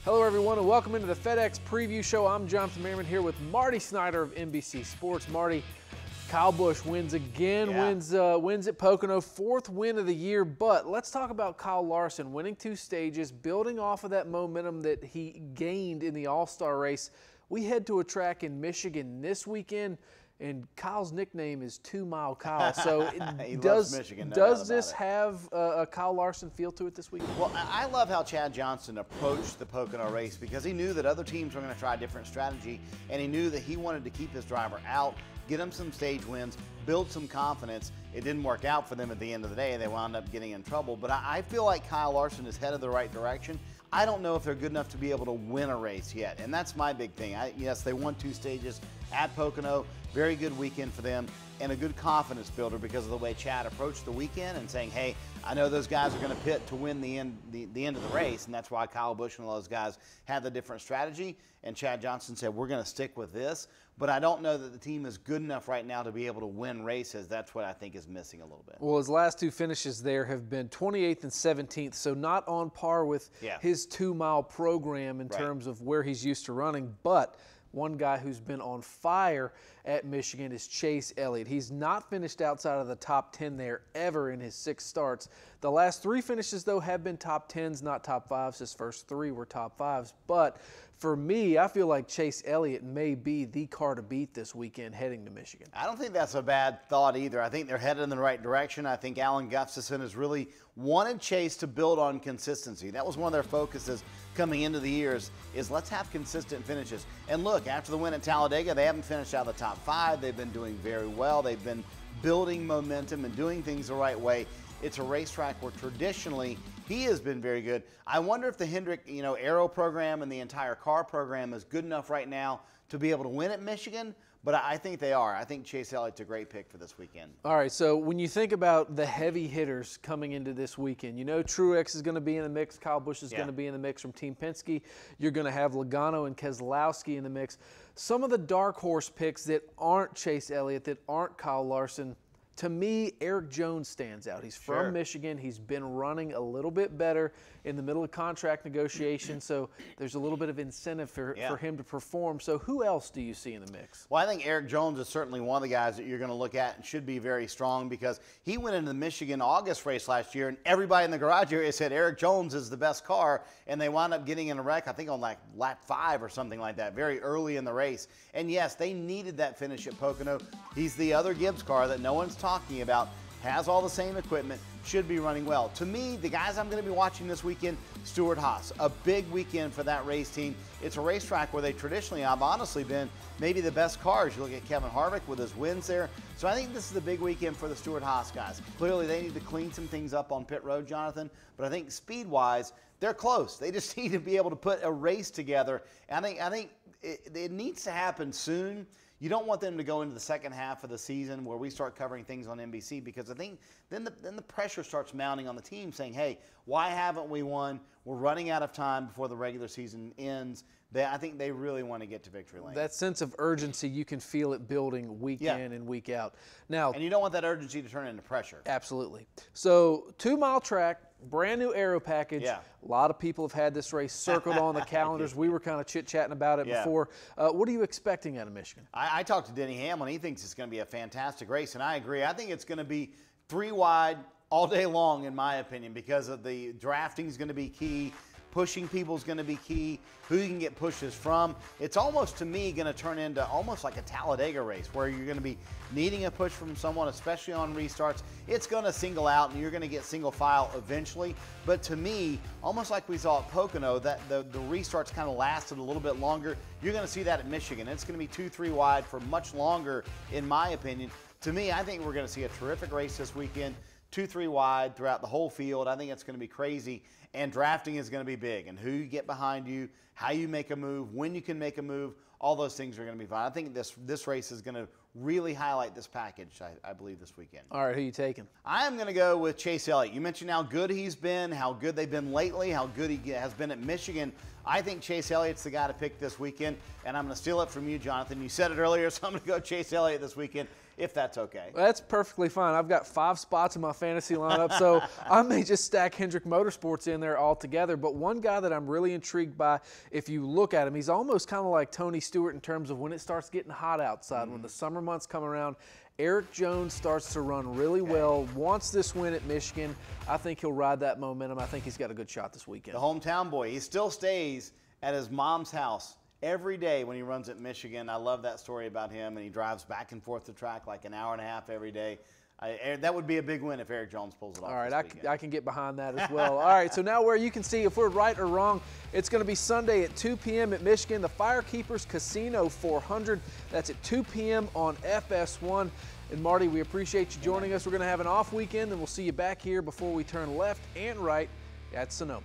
Hello everyone and welcome into the FedEx Preview Show. I'm Jonathan Merriman here with Marty Snyder of NBC Sports. Marty, Kyle Busch wins again, wins at Pocono, fourth win of the year, but let's talk about Kyle Larson winning 2 stages, building off of that momentum that he gained in the All-Star race. We head to a track in Michigan this weekend, and Kyle's nickname is 2 Mile Kyle. So does this have a Kyle Larson feel to it this week? Well, I love how Chad Johnson approached the Pocono race because he knew that other teams were going to try a different strategy, and he knew that he wanted to keep his driver out, get him some stage wins, build some confidence. It didn't work out for them at the end of the day. They wound up getting in trouble. But I feel like Kyle Larson is headed the right direction. I don't know if they're good enough to be able to win a race yet, and that's my big thing. Yes, they won 2 stages at Pocono. Very good weekend for them and a good confidence builder because of the way Chad approached the weekend and saying, hey, I know those guys are going to pit to win the end of the race, and that's why Kyle Busch and all those guys had the different strategy. And Chad Johnson said, we're going to stick with this. But I don't know that the team is good enough right now to be able to win races. That's what I think is missing a little bit. Well, his last 2 finishes there have been 28th and 17th, so not on par with his 2-mile program in terms of where he's used to running. But one guy who's been on fire at Michigan is Chase Elliott. He's not finished outside of the top 10 there ever in his 6 starts. The last 3 finishes, though, have been top 10s, not top 5s. His first 3 were top 5s. But for me, I feel like Chase Elliott may be the car to beat this weekend heading to Michigan. I don't think that's a bad thought either. I think they're headed in the right direction. I think Alan Gustafson has really wanted Chase to build on consistency. That was one of their focuses coming into the years is let's have consistent finishes. And look, after the win at Talladega, they haven't finished out of the top 5. They've been doing very well. They've been building momentum and doing things the right way. It's a racetrack where traditionally he has been very good. I wonder if the Hendrick, aero program and the entire car program is good enough right now to be able to win at Michigan, but I think they are. I think Chase Elliott's a great pick for this weekend. All right, so when you think about the heavy hitters coming into this weekend, Truex is going to be in the mix. Kyle Busch is going to be in the mix from Team Penske. You're going to have Logano and Keselowski in the mix. Some of the dark horse picks that aren't Chase Elliott, that aren't Kyle Larson, to me, Eric Jones stands out. He's from Michigan. He's been running a little bit better in the middle of contract negotiations, so there's a little bit of incentive for him to perform. So who else do you see in the mix? Well, I think Eric Jones is certainly one of the guys that you're going to look at and should be very strong because he went into the Michigan August race last year, and everybody in the garage area said Eric Jones is the best car, and they wound up getting in a wreck, I think on like lap 5 or something like that, very early in the race. And yes, they needed that finish at Pocono. He's the other Gibbs car that no one's talking about, has all the same equipment, should be running well. To me, the guys I'm going to be watching this weekend, Stewart-Haas, a big weekend for that race team. It's a racetrack where they traditionally have honestly been maybe the best cars. You look at Kevin Harvick with his wins there. So I think this is a big weekend for the Stewart-Haas guys. Clearly, they need to clean some things up on pit road, Jonathan, but I think speed-wise, they're close. They just need to be able to put a race together. And I think it needs to happen soon. You don't want them to go into the second half of the season where we start covering things on NBC because I think then the pressure starts mounting on the team saying, hey, why haven't we won? We're running out of time before the regular season ends. I think they really want to get to victory lane. That sense of urgency, you can feel it building week in and week out. Now, and you don't want that urgency to turn into pressure. Absolutely. So 2-mile track, brand new aero package. A lot of people have had this race circled on the calendars. We were kind of chit-chatting about it before. What are you expecting out of Michigan? I talked to Denny Hamlin. He thinks it's going to be a fantastic race, and I agree. I think it's going to be 3 wide all day long, in my opinion, because of the drafting is going to be key. Pushing people is going to be key. Who you can get pushes from. It's almost, to me, going to turn into almost like a Talladega race where you're going to be needing a push from someone, especially on restarts. It's going to single out, and you're going to get single file eventually. But to me, almost like we saw at Pocono, that the restarts kind of lasted a little bit longer. You're going to see that at Michigan. It's going to be 2-3 wide for much longer, in my opinion. To me, I think we're going to see a terrific race this weekend. 2-3 wide throughout the whole field. I think it's going to be crazy, and drafting is going to be big. And who you get behind you, how you make a move, when you can make a move, all those things are going to be fine. I think this race is going to really highlight this package, I believe, this weekend. All right, who you taking? I am going to go with Chase Elliott. You mentioned how good he's been, how good they've been lately, how good he has been at Michigan. I think Chase Elliott's the guy to pick this weekend, and I'm going to steal it from you, Jonathan. You said it earlier, so I'm going to go Chase Elliott this weekend, if that's okay. That's perfectly fine. I've got 5 spots in my fantasy lineup, so I may just stack Hendrick Motorsports in there altogether. But one guy that I'm really intrigued by, if you look at him, he's almost kind of like Tony Stewart in terms of when it starts getting hot outside, when the summer months come around. Eric Jones starts to run really well, wants this win at Michigan. I think he'll ride that momentum. I think he's got a good shot this weekend. The hometown boy. He still stays at his mom's house every day when he runs at Michigan. I love that story about him, and he drives back and forth to track like an hour and a half every day. That would be a big win if Eric Jones pulls it off. All right, I can get behind that as well. All right, so now where you can see if we're right or wrong, it's going to be Sunday at 2 p.m. at Michigan, the FireKeepers Casino 400. That's at 2 p.m. on FS1. And Marty, we appreciate you joining us. We're going to have an off weekend, and we'll see you back here before we turn left and right at Sonoma.